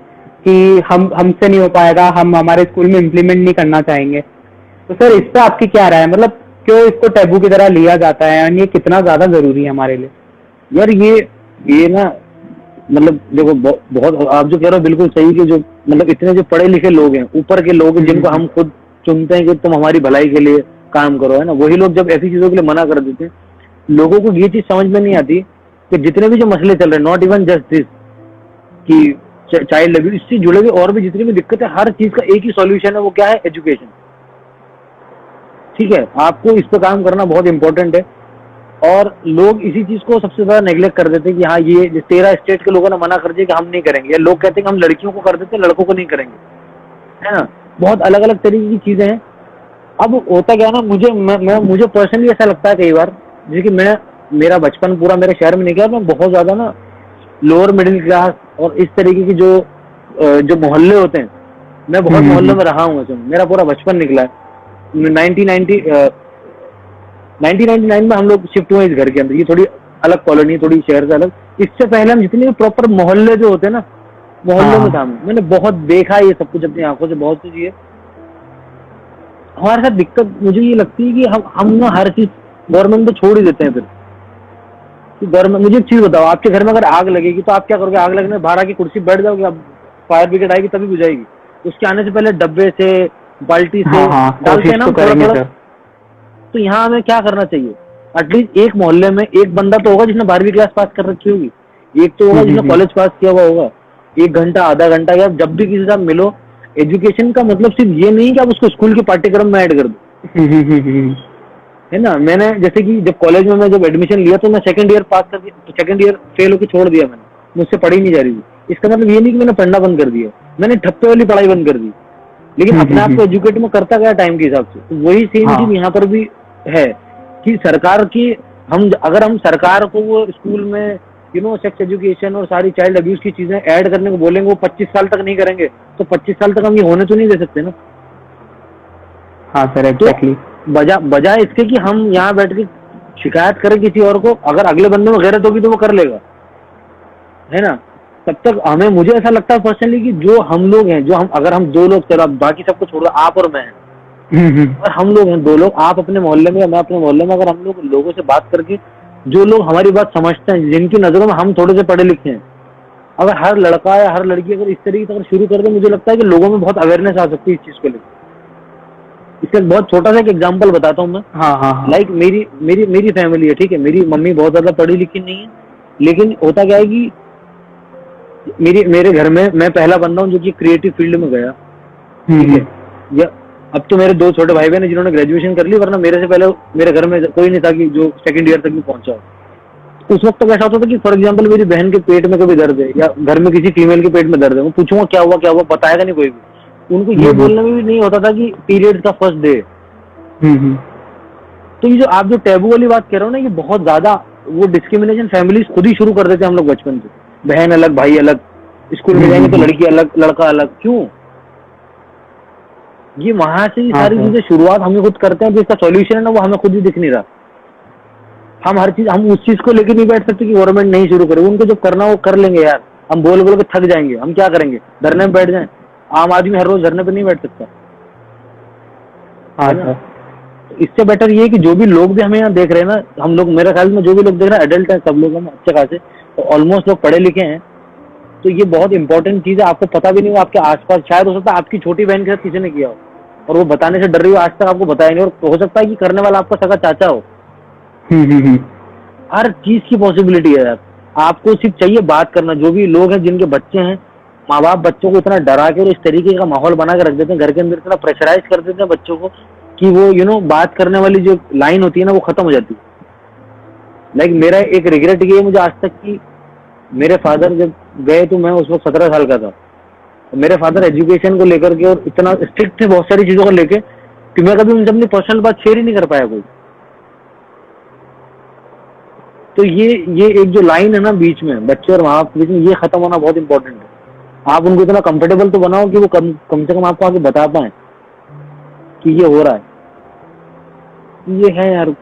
कि हमसे नहीं हो पाएगा, हम हमारे स्कूल में इम्प्लीमेंट नहीं करना चाहेंगे। तो सर इस पे आपकी क्या राय है, मतलब क्यों इसको टैबू की तरह लिया जाता है, और ये कितना ज्यादा जरूरी है हमारे लिए? यार ये ना, मतलब देखो, बहुत आप जो कह रहे हो बिल्कुल सही, कि जो मतलब इतने जो पढ़े लिखे लोग हैं, ऊपर के लोग हैं, जिनको हम खुद चुनते हैं कि तुम हमारी भलाई के लिए काम करो, है ना, वही लोग जब ऐसी चीजों के लिए मना कर देते हैं, लोगों को ये चीज समझ में नहीं आती कि जितने भी जो मसले चल रहे हैं, नॉट इवन जस्ट दिस, कि चाइल्ड अब्यूज, इससे जुड़े हुए और भी जितनी भी दिक्कत है, हर चीज का एक ही सॉल्यूशन है, वो क्या है? एजुकेशन। ठीक है, आपको इस पर काम करना बहुत इंपॉर्टेंट है, और लोग इसी चीज को सबसे ज्यादा नेग्लेक्ट कर देते हैं कि हाँ, ये 13 स्टेट के लोगों ने मना कर दिया कि हम नहीं करेंगे, या लोग कहते हैं कि हम लड़कियों को कर देते हैं, लड़कों को नहीं करेंगे, है ना। बहुत अलग अलग तरीके की चीजें हैं। अब होता क्या ना, मुझे पर्सनली ऐसा लगता है कई बार, जैसे कि मेरा बचपन पूरा मेरे शहर में नहीं गया, मैं बहुत ज्यादा ना लोअर मिडिल क्लास और इस तरीके की जो मोहल्ले होते हैं, मैं बहुत मोहल्लों में रहा हूँ, मेरा पूरा बचपन निकला है। 1999 में हम लोग शिफ्ट हुए इस घर के अंदर, ये थोड़ी अलग कॉलोनी, थोड़ी शहर से अलग। इससे पहले हम जितने भी प्रॉपर मोहल्ले जो होते हैं ना, मोहल्लों में था, मैंने बहुत देखा ये सब कुछ अपनी आंखों से, बहुत कुछ। ये हमारे साथ दिक्कत मुझे ये लगती है कि हम ना हर चीज गवर्नमेंट पे छोड़ ही देते हैं। फिर गवर्नमेंट, मुझे एक चीज बताओ, आपके घर में अगर आग लगेगी तो आप क्या करोगे? आग लगने में बाहर आके कुर्सी बैठ जाओगे? आप फायर ब्रिगेड आएगी तभी बुझाएगी। उसके आने से पहले डब्बे से, बाल्टी से डालते हैं ना थोड़ा। तो यहाँ हमें क्या करना चाहिए? एटलीस्ट एक मोहल्ले में एक बंदा तो होगा जिसने 12वीं क्लास पास कर रखी होगी, एक तो होगा जिसने कॉलेज पास किया हुआ होगा। 1 घंटा, आधा घंटा, या जब भी किसी से मिलो, एजुकेशन का मतलब सिर्फ ये नहीं कि आप उसको स्कूल के पाठ्यक्रम में ऐड कर दो, है ना। मैंने जैसे कि जब कॉलेज में मैं जब एडमिशन लिया, तो मैं सेकंड ईयर पास करके, सेकंड ईयर फेल होकर छोड़ दिया मैंने, मुझसे पढ़ी नहीं जा रही थी। इसका मतलब ये नहीं कि मैंने पढ़ना बंद कर दिया, मैंने ठप्पे वाली पढ़ाई बंद कर दी, लेकिन अपने आप को एजुकेट में करता गया टाइम के हिसाब से। तो वही सेम चीज यहाँ पर भी है कि सरकार की, अगर हम सरकार को वो स्कूल में सेक्स एजुकेशन और सारी चाइल्ड अब्यूज की चीजें ऐड करने को बोलेंगे, वो 25 साल तक नहीं करेंगे, तो 25 साल तक हम ये होने तो नहीं दे सकते ना। हाँ सर, एग्जैक्टली। बजाय इसके कि हम यहाँ बैठ के शिकायत करें किसी और को, अगर अगले बंदे में गैरत होगी तो वो कर लेगा, है ना। तब तक हमें, मुझे ऐसा लगता है पर्सनली कि जो हम लोग हैं, अगर हम 2 लोग, चलो बाकी सबको छोड़ दो, आप और मैं, और हम लोग हैं 2 लोग, आप अपने मोहल्ले में या मैं अपने मोहल्ले में, अगर हम लोग लोगों से बात करके, जो लोग हमारी बात समझते हैं, जिनकी नजरों में हम थोड़े से पढ़े लिखे हैं, अगर हर लड़का या हर लड़की अगर इस तरीके से अगर शुरू कर दे, मुझे लगता है कि लोगों में बहुत अवेयरनेस आ सकती है इस चीज को लेकर। इसका बहुत छोटा सा एक एग्जांपल बताता हूँ मैं। लाइक मेरी फैमिली है, ठीक है, मेरी मम्मी बहुत ज्यादा पढ़ी लिखी नहीं है, लेकिन होता क्या है कि मेरे घर में मैं पहला बंदा हूँ जो कि क्रिएटिव फील्ड में गया, ठीक है। या अब तो मेरे 2 छोटे भाई बहन हैं जिन्होंने ग्रेजुएशन कर ली, वरना मेरे से पहले मेरे घर में कोई नहीं था कि जो सेकंड ईयर तक भी पहुंचा हो। उस वक्त तो ऐसा होता था कि फॉर एग्जाम्पल मेरी बहन के पेट में कभी दर्द है या घर में किसी फीमेल के पेट में दर्द है, मैं पूछूंगा क्या हुआ, बताएगा नहीं कोई भी। उनको ये बोलने में भी नहीं होता था कि पीरियड्स का फर्स्ट डे। तो ये जो आप जो टैबू वाली बात कह रहे हो ना, ये बहुत ज्यादा वो डिस्क्रिमिनेशन फैमिलीज खुद ही शुरू कर देते हैं हम लोग बचपन से। बहन अलग, भाई अलग, स्कूल में जाएंगे तो लड़की अलग, लड़का अलग। क्यों? ये वहां से ही सारी चीजें शुरुआत हम खुद करते हैं, जिसका सॉल्यूशन है ना वो हमें खुद ही दिख नहीं रहा। हम हर चीज, हम उस चीज को लेकर नहीं बैठ सकते कि गवर्नमेंट नहीं शुरू करे। उनको जो करना वो कर लेंगे यार। हम बोल बोल के थक जाएंगे, हम क्या करेंगे, धरने में बैठ जाएं। आम आदमी हर रोज धरने पे नहीं बैठ सकता। हाँ, इससे बेटर ये है कि जो भी लोग भी हमें यहाँ देख रहे हैं ना, हम लोग, मेरे ख्याल में जो भी लोग देख रहे हैं एडल्ट हैं, सब लोग हम अच्छे खासे, तो ऑलमोस्ट लोग पढ़े लिखे हैं। तो ये बहुत इंपॉर्टेंट चीज है, आपको पता भी नहीं हो, आपके आसपास शायद हो सकता है आपकी छोटी बहन के साथ किसी ने किया हो और वो बताने से डर रही हो, आज तक आपको बताया नहीं, और हो सकता है कि करने वाला आपका सगा चाचा हो। हर चीज की पॉसिबिलिटी है यार। आपको सिर्फ चाहिए बात करना। जो भी लोग हैं जिनके बच्चे हैं, माँ बाप बच्चों को इतना डरा के और इस तरीके का माहौल बना के रख देते हैं घर के अंदर, इतना प्रेशराइज कर देते हैं बच्चों को कि वो बात करने वाली जो लाइन होती है ना वो खत्म हो जाती है। लाइक मेरा एक रिग्रेट ये है मुझे आज तक कि मेरे फादर जब गए तो मैं उस वक्त 17 साल का था। मेरे फादर एजुकेशन को लेकर के और इतना स्ट्रिक्ट थे बहुत सारी चीजों को लेके कि मैं कभी उनसे अपनी पर्सनल बात शेयर ही नहीं कर पाया कोई। तो ये एक जो लाइन है ना बीच में बच्चे और माँ बाप के बीच में, ये खत्म होना बहुत इंपॉर्टेंट है। आप उनको इतना कंफर्टेबल तो बनाओ कि वो कम से कम आपको आगे बता पाए कि ये हो रहा है। ये है यार।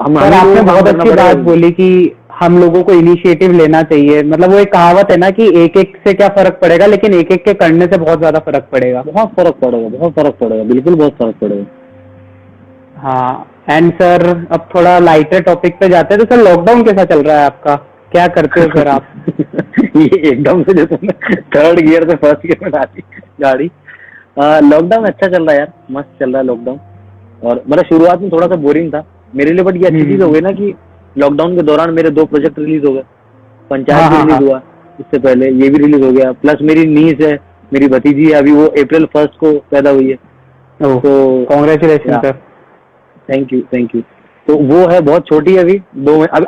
आपने बहुत अच्छी बात बोली कि हम लोगों को इनिशिएटिव लेना चाहिए। मतलब वो एक कहावत है ना कि एक एक से क्या फर्क पड़ेगा, लेकिन एक एक के करने से बहुत ज्यादा फर्क पड़ेगा। बहुत फर्क पड़ेगा, बिल्कुल बहुत फर्क पड़ेगा। हाँ। एंड सर अब थोड़ा लाइटर टॉपिक पे जाते हैं, तो सर लॉकडाउन कैसा चल रहा है आपका, क्या करते हो सर आप? ये एकदम से जो तुमने थर्ड गियर से फर्स्ट गियर में डाली गाड़ी। लॉकडाउन अच्छा चल रहा है यार, मस्त चल रहा है लॉकडाउन। और मतलब शुरुआत में थोड़ा सा बोरिंग था मेरे लिए, बट ये अच्छी चीज हो गई ना कि लॉकडाउन के दौरान मेरे 2 प्रोजेक्ट रिलीज हो गए। पंचायत भी रिलीज हुआ इससे पहले, ये भी रिलीज हो गया। प्लस मेरी नीस है, मेरी भतीजी है, अभी वो April 1 को पैदा हुई है। तो कॉन्ग्रेचुलेशन सर। Thank you. तो वो है, बहुत छोटी है,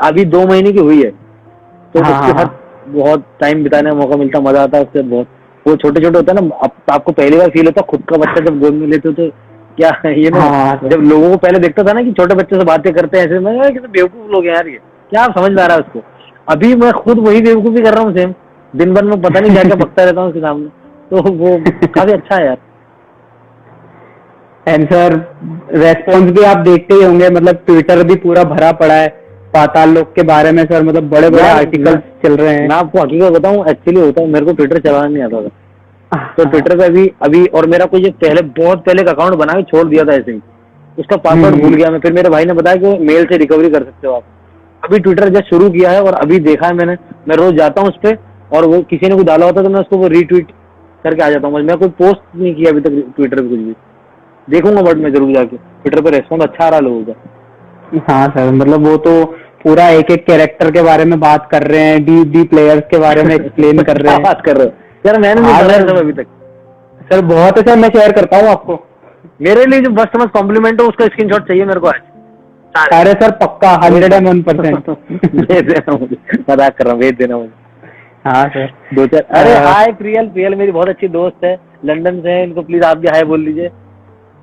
अभी 2 महीने की हुई है। तो उसके साथ बहुत टाइम बिताने का मौका मिलता, मजा आता है उससे बहुत। वो छोटे छोटे होता है ना, आपको पहली बार फील होता खुद का बच्चा जब गोद में लेते हो तो क्या ये ना। जब लोगों को पहले देखता था ना कि छोटे बच्चे से बातें करते हैं ऐसे, मैं कितने बेवकूफ लोग हैं यार, ये क्या समझ में आ रहा है उसको। अभी मैं खुद वही बेवकूफी कर रहा हूँ सेम, दिन भर में पता नहीं क्या क्या पकता रहता हूँ उसके सामने। तो वो काफी अच्छा है यार। एंड सर रेस्पॉन्स भी आप देखते ही होंगे, मतलब ट्विटर भी पूरा भरा पड़ा है पाताल लोक के बारे में सर, मतलब बड़े बड़े आर्टिकल्स चल रहे हैं। मैं आपको हकीकत बताऊं, एक्चुअली होता है मेरे को ट्विटर चलाना नहीं आता था। तो ट्विटर पे अभी और मेरा कोई बहुत पहले का अकाउंट बना के छोड़ दिया था ऐसे ही, उसका पासवर्ड भूल गया मैं। फिर मेरे भाई ने बताया कि मेल से रिकवरी कर सकते हो आप। अभी ट्विटर जस्ट शुरू किया है और अभी देखा है मैंने, मैं रोज जाता हूँ उस पर, और वो किसी ने कुछ डाला होता है तो मैं उसको रीट्वीट करके आ जाता हूँ। मैं कोई पोस्ट नहीं किया अभी तक ट्विटर पे कुछ भी, देखूंगा बट मैं जरूर जाके। ट्विटर पे रेस्पॉन्स अच्छा आ रहा लोगों का। हाँ सर, मतलब वो तो पूरा एक एक कैरेक्टर के बारे में बात कर रहे हैं, डी प्लेयर्स के बारे में एक्सप्लेन कर रहे हैं। बात कर रहे हो यार, मैंने नहीं पढ़ा है सब अभी तक। सर बहुत अच्छा, मैं शेयर करता हूँ आपको। मेरे लिए जो मस्त मस्त कॉम्प्लीमेंट हो उसका स्क्रीनशॉट चाहिए मेरे को आज। अरे सर पक्का 101%। भेज देना मुझे, मजाक कर रहा हूँ, भेज देना मुझे। हाँ सर 2-4। अरे हाय प्रियल मेरी बहुत अच्छी दोस्त है, लंदन से है, इनको प्लीज आप भी हाय बोल लीजिए।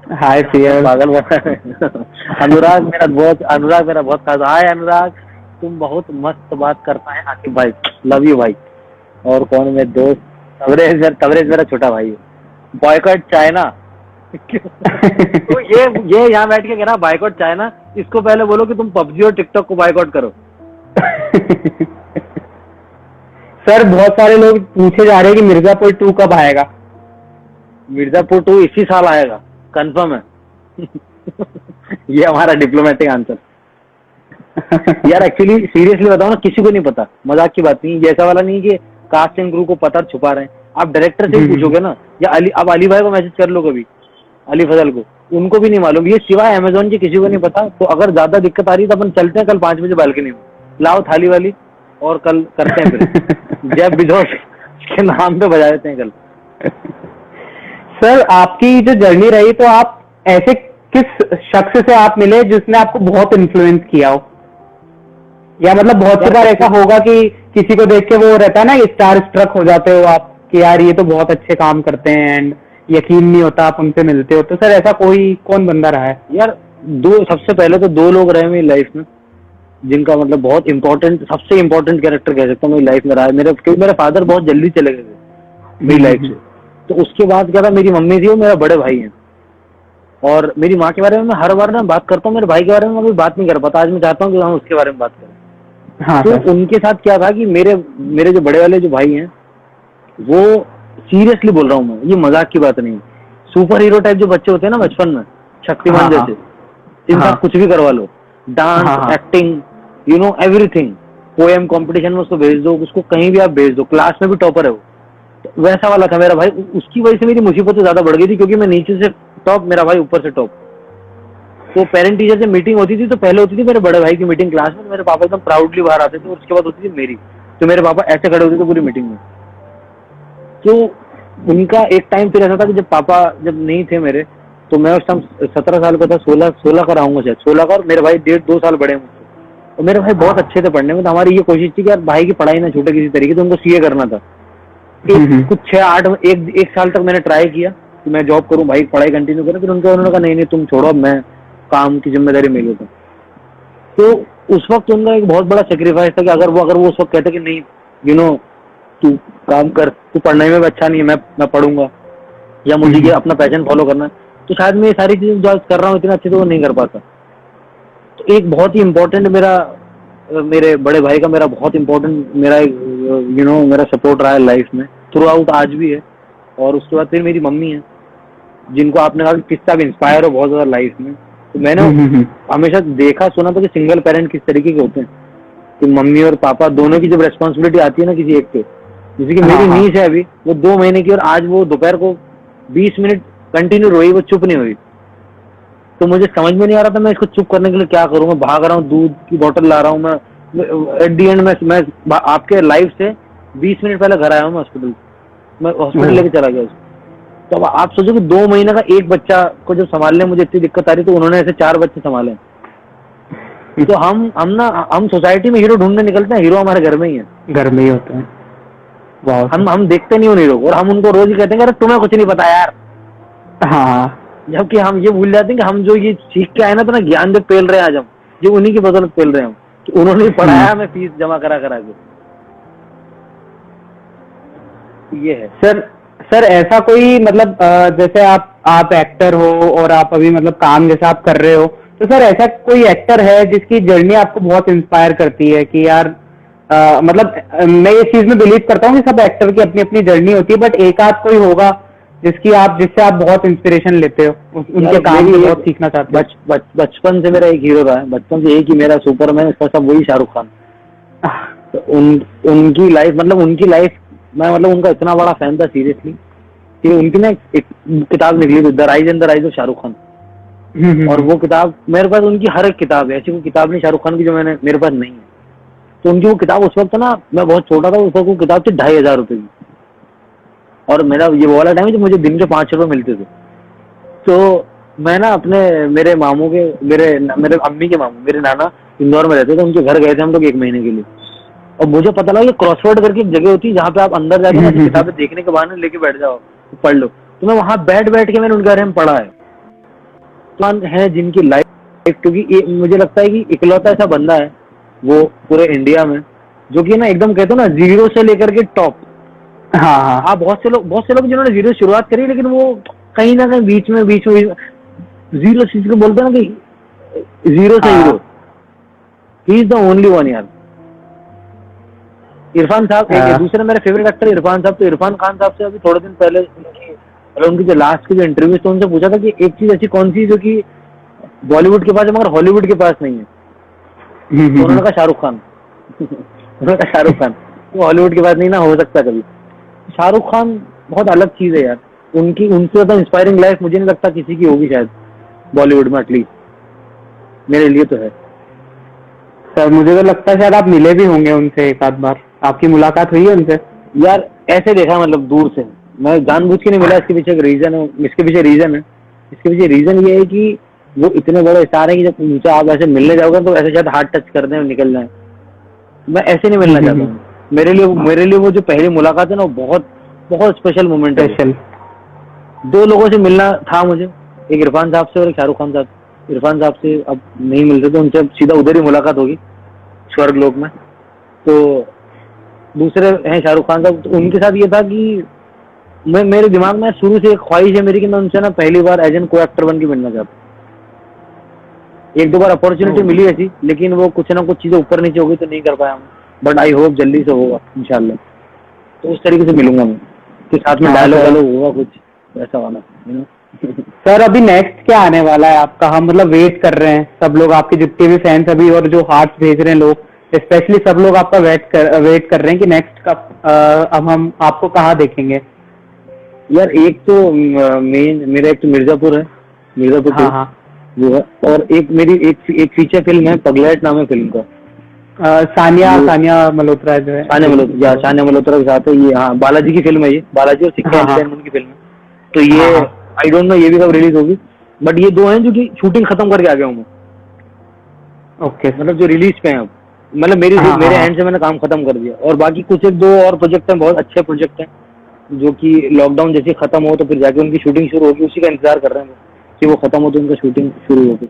हाय प्रियल। पागल। अनुराग मेरा बहुत खास। हाय अनुराग, तुम बहुत मस्त बात करता है आसिफ भाई, लव यू भाई। और कौन है मेरे दोस्त? तबरेज मेरा छोटा भाई है। Boycott China. तो ये यहाँ बैठ के कह रहा बॉयकॉट चाइना, इसको पहले बोलो कि तुम PUBG और TikTok को बॉयकॉट करो। सर बहुत सारे लोग पूछे जा रहे हैं कि मिर्जापुर 2 कब आएगा? मिर्जापुर 2 इसी साल आएगा, कंफर्म है। ये हमारा डिप्लोमेटिक आंसर। यार एक्चुअली सीरियसली बताओ ना, किसी को नहीं पता, मजाक की बात नहीं, ऐसा वाला नहीं कि कास्ट एंड क्रू को पता छुपा रहे हैं। आप डायरेक्टर से भी पूछोगे ना, या आप अली भाई को मैसेज कर लो कभी, अली फजल को, उनको भी नहीं मालूम। ये सिवाय अमेजोन के किसी को नहीं पता। तो अगर ज्यादा दिक्कत आ रही है तो अपन चलते हैं कल 5 बजे बालकनी में, लाओ थाली वाली, और कल करते हैं फिर जय बिजोश के नाम पे बजा देते हैं कल। सर आपकी जो जर्नी रही, तो आप ऐसे किस शख्स से आप मिले जिसने आपको बहुत इन्फ्लुएंस किया हो? या मतलब बहुत सी बार ऐसा होगा कि किसी को देख के वो रहता है ना, स्टार स्ट्रक हो जाते हो आप कि यार ये तो बहुत अच्छे काम करते हैं, एंड यकीन नहीं होता आप उनसे मिलते हो, तो सर ऐसा कोई कौन बंदा रहा है? यार सबसे पहले तो दो लोग रहे मेरी लाइफ में जिनका मतलब बहुत इंपॉर्टेंट, सबसे इंपॉर्टेंट कैरेक्टर कह सकता हूँ मेरी लाइफ में रहा है मेरे, क्योंकि मेरे फादर बहुत जल्दी चले गए थे मेरी लाइफ से। तो उसके बाद क्या था, मेरी मम्मी थी, वो मेरा बड़े भाई है। और मेरी माँ के बारे में मैं हर बार ना बात करता हूँ, मेरे भाई के बारे में मैं अभी बात नहीं कर पाता। आज मैं चाहता हूँ कि हम उसके बारे में बात करें। हाँ तो सर। उनके साथ क्या था कि मेरे जो बड़े वाले जो भाई हैं, वो सीरियसली बोल रहा हूँ मैं, ये मजाक की बात नहीं, सुपर हीरो टाइप जो बच्चे होते हैं ना बचपन में, शक्तिमान हाँ, जैसे, इनके साथ कुछ भी करवा लो, dance, acting, you know everything. Poem competition में उसको भेज दो, उसको कहीं भी आप भेज दो, क्लास में भी टॉपर है वो। तो वैसा वाला था मेरा भाई। उसकी वजह से मेरी मुसीबतें ज्यादा बढ़ गई थी, क्योंकि मैं नीचे से टॉप, मेरा भाई ऊपर से टॉप। तो पेरेंट टीचर से मीटिंग होती थी, तो पहले होती थी मेरे बड़े भाई की मीटिंग क्लास में, तो मेरे पापा एकदम प्राउडली बाहर आते थे, और उसके बाद होती थी मेरी। तो मेरे पापा ऐसे खड़े होते थे पूरी मीटिंग में। तो उनका एक टाइम फिर ऐसा था कि जब पापा जब नहीं थे मेरे, तो मैं उस टाइम 17 साल का था, 16 का रहूंगा शायद, 16 का। और मेरे भाई 1.5-2 साल बड़े मुझसे, और मेरे भाई बहुत अच्छे थे पढ़ने में। तो हमारी ये कोशिश थी कि यार भाई की पढ़ाई ना छूटे किसी तरीके से, उनको सीए करना था। कुछ 6-8 एक साल तक मैंने ट्राई किया कि मैं जॉब करूं, भाई पढ़ाई कंटिन्यू करूं। फिर उन्होंने कहा नहीं तुम छोड़ो, अब मैं काम की जिम्मेदारी मिल लेता। तो उस वक्त उनका एक बहुत बड़ा सेक्रीफाइस था कि अगर वो उस वक्त कहते कि नहीं यू नो तू काम कर, तू पढ़ने में भी अच्छा नहीं है, मैं पढ़ूंगा, या मुझे ये अपना पैशन फॉलो करना है, तो शायद मैं ये सारी चीजें जो कर रहा हूँ इतना अच्छे से वो नहीं कर पाता। तो एक बहुत ही इम्पोर्टेंट मेरे बड़े भाई का मेरा बहुत इम्पोर्टेंट मेरा मेरा सपोर्ट रहा है लाइफ में थ्रू आउट, आज भी है। और उसके बाद फिर मेरी मम्मी है, जिनको आपने कहा किससे आप इंस्पायर हो बहुत ज्यादा लाइफ में। तो मैंने हमेशा देखा सुना था कि सिंगल पेरेंट किस तरीके के होते हैं, कि मम्मी और पापा दोनों की जब रेस्पॉन्सिबिलिटी आती है ना किसी एक पे, जैसे कि मेरी नीस है अभी, वो 2 महीने की, और आज वो दोपहर को 20 मिनट कंटिन्यू रोई, वो चुप नहीं हुई। तो मुझे समझ में नहीं आ रहा था मैं इसको चुप करने के लिए क्या करूं। मैं भाग रहा हूँ, दूध की बोतल ला रहा हूँ मैं। एट दी एंड मैं आपके लाइफ से 20 मिनट पहले घर आया हूँ, मैं हॉस्पिटल लेके चला गया उसको। तो अब आप सोचो कि 2 महीने का एक बच्चा को जब संभालने मुझे इतनी दिक्कत आ रही, तो उन्होंने ऐसे 4 बच्चे संभाले। तो हम सोसाइटी में हीरो ढूंढने निकलते हैं, हीरो हमारे घर में ही है, घर में ही होते हैं। हम देखते नहीं उन हीरो को, और हम उनको रोज ही कहते हैं अरे तुम्हें कुछ नहीं पता यार। हाँ, जबकि हम ये भूल जाते हैं कि हम जो ये सीख के आए ना, तो ना ज्ञान जो पेल रहे हैं आज हम, जो उन्हीं की बदौलत पेल रहे हैं हम, कि उन्होंने ही पढ़ाया हमें फीस जमा करा के। ये है सर ऐसा कोई मतलब जैसे आप एक्टर हो और आप अभी मतलब काम जैसे आप कर रहे हो, तो सर ऐसा कोई एक्टर है जिसकी जर्नी आपको बहुत इंस्पायर करती है कि यार मतलब मैं ये चीज में बिलीव करता हूँ कि सब एक्टर की अपनी अपनी जर्नी होती है, बट एक आध कोई होगा जिससे आप बहुत इंस्पिरेशन लेते हो, उनके काम से बहुत सीखना चाहते हो? बचपन से मेरा एक हीरो रहा है, बचपन से एक ही मेरा सुपरमैन, उसका सब वही शाहरुख खान। तो उनकी लाइफ मैं मतलब उनका इतना बड़ा फैन था सीरियसली, कि उनकी ना एक किताब निकली थी, the rise and the rise of Shahrukh Khan. और वो किताब मेरे पास, उनकी हर एक किताब है, ऐसी कोई किताब नहीं शाहरुख खान की जो मेरे पास नहीं है। तो उनकी वो किताब उस वक्त ना, मैं बहुत छोटा था, उस वक्त वो किताब थी 2500 रुपए की। और मेरा ये वो वाला टाइम है जब मुझे दिन के 5 रुपए मिलते थे। तो मैं ना मेरे मामू के, मेरे अम्मी के मामू, मेरे नाना इंदौर में रहते थे, उनके घर गए थे हम लोग 1 महीने के लिए। और मुझे पता लगा कि क्रॉसवर्ड करके एक जगह होती है जहाँ पे आप अंदर जाके ना किताबें देखने के बहाने लेके बैठ जाओ, पढ़ लो। तो मैं वहां बैठ के मैंने उनके बारे में पढ़ा है जिनकी लाइफ, क्योंकि मुझे लगता है कि इकलौता ऐसा बंदा है वो पूरे इंडिया में, जो कि ना एकदम कहते हो ना जीरो से लेकर के टॉप। हाँ, आप बहुत से लोग जिन्होंने जीरो शुरुआत करी, लेकिन वो कहीं ना कहीं बीच में जीरो चीज को बोलते हैं ना कि जीरो से hero, he is the only one यार। इरफान साहब एक दूसरे मेरे फेवरेट एक्टर इरफान साहब। तो इरफान खान साहब से अभी थोड़े दिन पहले उनकी जो लास्ट की जो इंटरव्यू, तो उनसे पूछा था कि एक चीज ऐसी कौन सी जो कि बॉलीवुड के पास है मगर हॉलीवुड के पास नहीं है। तो उन्होंने कहा शाहरुख खान। उन्होंने कहा शाहरुख खान, वो हॉलीवुड के पास नहीं ना हो सकता कभी। शाहरुख खान बहुत अलग चीज है यार, उनसे ज्यादा इंस्पायरिंग लाइफ मुझे नहीं लगता किसी की होगी शायद बॉलीवुड में, एटलीस्ट मेरे लिए तो है। सर मुझे तो लगता है शायद आप मिले भी होंगे उनसे, एक आध बार आपकी मुलाकात हुई है उनसे? यार ऐसे देखा मतलब दूर से, मैं जानबूझ के नहीं मिला। इसके पीछे एक रीजन है, इसके पीछे रीजन ये है कि वो इतने बड़े स्टार है कि जब उनसे आप ऐसे मिलने जाओगे तो ऐसे शायद हार्ट टच कर दें और निकल जाए। मैं ऐसे नहीं मिलना चाहता हूँ। मेरे लिए वो जो पहली मुलाकात है ना, वो बहुत बहुत स्पेशल मोमेंट है। स्पेशल। दो लोगों से मिलना था मुझे, एक इरफान साहब से और एक शाहरुख खान साहब। इरफान साहब से अब नहीं मिलते तो उनसे सीधा उधर ही मुलाकात होगी, स्वर्ग लोक में। तो दूसरे हैं शाहरुख खान साहब, तो उनके साथ ये था कि मेरे दिमाग में शुरू से एक ख्वाहिश है मेरी कि मैं उनसे ना पहली बार एज एन को एक्टर बन के मिलना चाहता हूँ। एक दो बार अपॉर्चुनिटी मिली ऐसी, लेकिन वो कुछ ना कुछ चीजें ऊपर नीचे हो गई तो नहीं कर पाया हूँ। बट आई होप जल्दी से होगा इंशाल्लाह। तो उस तरीके से मिलूंगा मैं, के साथ में डायलॉग वायलॉग होगा कुछ ऐसा वाला, यू नो। सर अभी नेक्स्ट क्या आने वाला है आपका? हम मतलब वेट कर रहे हैं सब लोग, आपके जितने भी फैंस अभी और जो हार्ट्स भेज रहे हैं लोग, स्पेशली सब लोग आपका वेट कर रहे हैं कि नेक्स्ट कब अब हम आपको कहाँ देखेंगे? यार एक तो मेन मेरा एक तो मिर्जापुर है, मिर्जापुर हाँ हाँ। वो है, और एक मेरी एक फीचर फिल्म है, पगलैट नाम है फिल्म का। सानिया मल्होत्रा जो है, सानिया मल्होत्रा के साथ है ये। हाँ, बालाजी की फिल्म है ये, बालाजी और सिक्का एंटरटेनमेंट की फिल्म है। तो ये आई डोंट नो ये भी कब रिलीज होगी, बट ये दो हैं जो कि शूटिंग खत्म करके आ गया हूँ मैं। ओके। मतलब जो रिलीज पे हैं अब, मतलब मेरे हैंड से मैंने काम खत्म कर दिया। और बाकी कुछ एक दो और प्रोजेक्ट हैं, बहुत अच्छे प्रोजेक्ट हैं, जो कि लॉकडाउन जैसे खत्म हो तो फिर जाके उनकी शूटिंग शुरू होगी। उसी का इंतजार कर रहे हैं कि वो खत्म हो तो उनका शूटिंग शुरू होगी।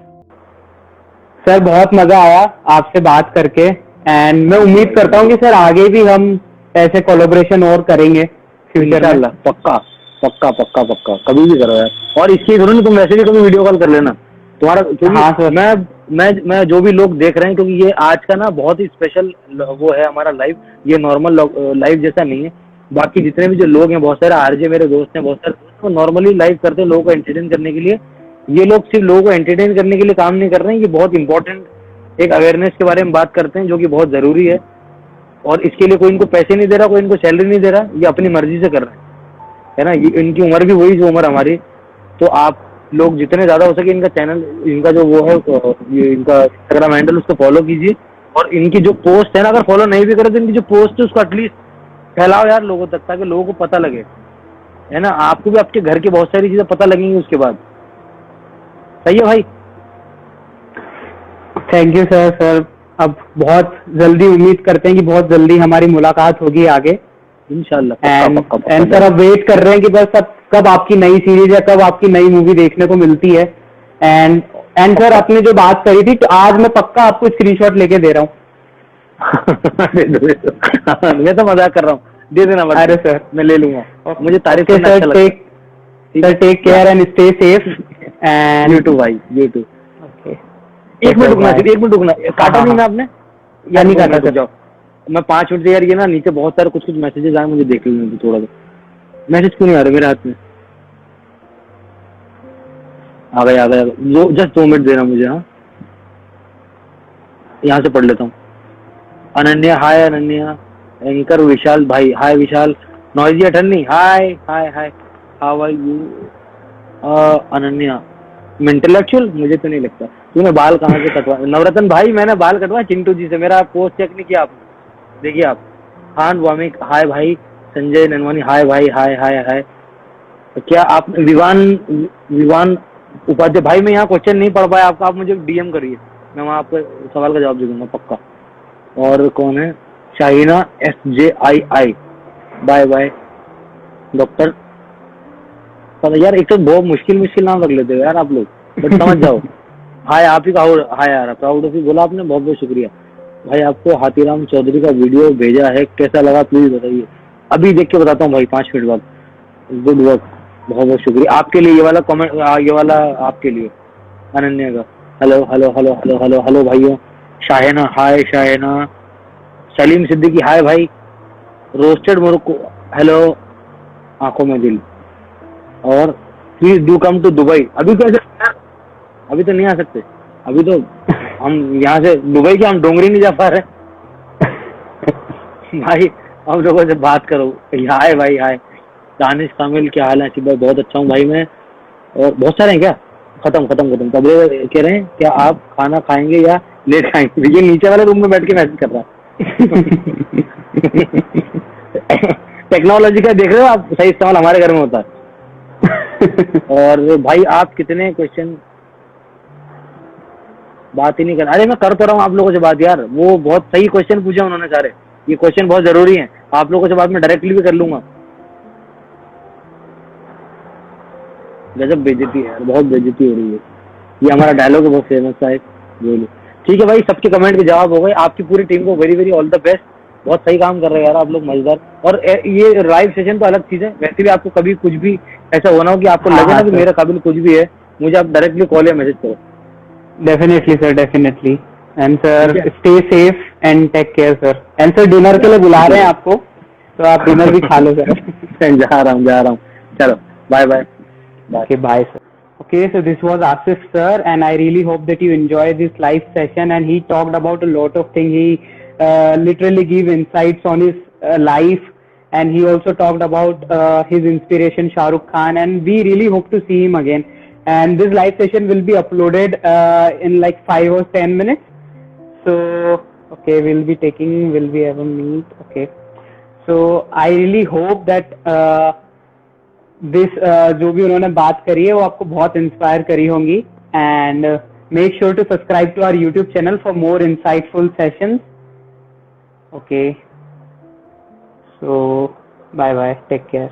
सर बहुत मजा आया आपसे बात करके, एंड मैं उम्मीद करता हूँ कि सर आगे भी हम ऐसे कोलैबोरेशन और करेंगे फ्यूचर में। इंशाल्लाह, पक्का पक्का पक्का पक्का, कभी भी करो यार। और इसकी जरूरत नहीं, तुम वैसे भी कभी वीडियो कॉल कर लेना तुम्हारा, क्योंकि हाँ सर। मैं जो भी लोग देख रहे हैं, क्योंकि ये आज का ना बहुत ही स्पेशल वो है हमारा लाइव। ये नॉर्मल लाइव जैसा नहीं है। बाकी जितने भी जो लोग हैं, बहुत सारे आरजे मेरे दोस्त हैं, बहुत सारे दोस्त वो नॉर्मली लाइव करते हैं लोगों को एंटरटेन करने के लिए। ये लोग सिर्फ लोगों को एंटरटेन करने के लिए काम नहीं कर रहे हैं, ये बहुत इंपॉर्टेंट एक अवेयरनेस के बारे में बात करते हैं, जो कि बहुत जरूरी है। और इसके लिए कोई इनको पैसे नहीं दे रहा, कोई इनको सैलरी नहीं दे रहा, ये अपनी मर्जी से कर रहे हैं, है ना। ये इनकी उम्र भी वही जो उम्र हमारी। तो आप लोग जितने ज्यादा हो सके इनका चैनल, इनका जो वो है, ये इनका इंस्टाग्राम हैंडल, उसको फॉलो कीजिए। और इनकी जो पोस्ट है ना, अगर फॉलो नहीं भी करे तो इनकी जो पोस्ट है उसको एटलीस्ट फैलाओ यार लोगों तक, ताकि लोगों को पता लगे, है ना। आपको भी आपके घर की बहुत सारी चीजें पता लगेंगी उसके बाद। सही है भाई? Thank you sir. सर अब बहुत जल्दी उम्मीद करते हैं कि बहुत जल्दी हमारी मुलाकात होगी आगे इंशाल्लाह। एंड सर अब वेट कर रहे हैं कि बस अब कब आपकी नई सीरीज या कब आपकी नई मूवी देखने को मिलती है। एंड सर आपने जो बात करी थी, तो आज मैं पक्का आपको स्क्रीनशॉट लेके दे रहा हूँ। मैं तो मजाक कर रहा हूँ, दे देना। अरे सर मैं ले लूंगा, मुझे तारीफ करना अच्छा लगता है। Sir take care and stay safe and you too भाई, यू टू। एक मिनट रुकना, एक मिनट रुकना, काटा नहीं ना आपने? या नहीं काटा सर? जाओ, मैं 5 मिनट से यार, ये ना नीचे बहुत सारे कुछ मैसेजेस आए, मुझे देख लेने दो थोड़ा सा। मैसेज क्यों नहीं आ रहे मेरे हाथ में? आ गया जस्ट 2 मिनट देना मुझे। हाँ, यहाँ से पढ़ लेता हूँ। अनन्या, हाय अनन्या। एंकर विशाल भाई, हाय विशाल। नॉइजी अठन्नी, hi hi hi, how are you? Ananya, intellectual मुझे तो नहीं लगता। तूने बाल कहाँ से कटवा? नवरत्न भाई, मैंने बाल कटवा चिंटू जी से, मेरा पोस्ट चेक नहीं किया आपने, देखिए आप। खान वामिक, हाय भाई। संजय ननवानी, हाय भाई, हाय हाय हाय। तो क्या आप विवान उपाध्याय भाई, मैं यहाँ क्वेश्चन नहीं पढ़ पाया आपका, आप मुझे डीएम करिए, मैं वहाँ आपके सवाल का जवाब दे दूंगा पक्का। और कौन है? Shaheena SJII, bye bye doctor. यार एक तो बहुत मुश्किल नाम रख लेते हो यार आप लोग, बट समझ जाओ। हाय, आप ही का हाय यार, प्राउड ऑफ यू बोला आपने, बहुत बहुत शुक्रिया भाई। आपको हाथीराम चौधरी का वीडियो भेजा है, कैसा लगा प्लीज बताइए। अभी देख के बताता हूँ भाई, 5 मिनट बाद। गुड वर्क, बहुत बहुत शुक्रिया आपके लिए। ये वाला कमेंट, ये वाला आपके लिए, अनन्या का। Hello hello hello hello hello hello भाइयों। शाहिना, हाय शाहिना। सलीम सिद्दीकी, हाय भाई। Roasted Morocco, hello. आंखों में दिल। और please do come to Dubai. अभी कैसे? अभी तो नहीं आ सकते, अभी तो हम यहाँ से दुबई के, हम डोंगरी नहीं जा पा रहे। भाई हम लोगों से बात करो। हाय भाई, हाय। दानिश कामिल, क्या हाल है? भाई बहुत अच्छा हूँ भाई मैं। और बहुत सारे हैं क्या? खत्म। तब कह रहे हैं क्या आप खाना खाएंगे या लेट खाएंगे? ये नीचे वाले रूम में बैठ के मैसेज कर रहा है। टेक्नोलॉजी का देख रहे हो आप, सही इस्तेमाल हमारे घर में होता है। और भाई आप कितने क्वेश्चन बात ही नहीं कर। अरे मैं कर तो रहा हूँ आप लोगों से बात यार, वो बहुत सही क्वेश्चन पूछे उन्होंने सारे, ये क्वेश्चन बहुत जरूरी है, आप लोगों से बात मैं डायरेक्टली भी कर लूंगा। गजब बेइज्जती है यार, बहुत बेइज्जती हो रही है। ये हमारा डायलॉग है बहुत फेमस था एक, बोलो। ठीक है भाई, सबके कमेंट के जवाब हो गए। आपकी पूरी टीम को very very all the best, बहुत सही काम कर रहे हैं यार आप लोग, मजेदार। और ये लाइव सेशन तो अलग चीज है, वैसे भी आपको कभी कुछ भी ऐसा होना हो कि आपको हाँ लगे हाँ ना कि सर, मेरे काबिल कुछ भी है, मुझे आप डायरेक्टली कॉल या मैसेज करो। Definitely sir, definitely. And sir ठीक है, stay safe and take care sir. And sir dinner के लिए बुला रहे हैं आपको, तो आप डिनर भी खा लो सर। जा रहा हूँ, चलो bye bye bye. Okay, bye, sir. Okay, so this was Asif sir, and I really hope that you enjoyed this live session. And he talked about a lot of things. He literally gave insights on his life, and he also talked about his inspiration, Shah Rukh Khan. And we really hope to see him again. And this live session will be uploaded in like 5 or 10 minutes. So, okay, will we have a meet? Okay. So I really hope that this जो भी उन्होंने बात करी है वो आपको बहुत inspire करी होंगी। And make sure to subscribe to our YouTube channel for more insightful sessions. Okay, so bye bye, take care.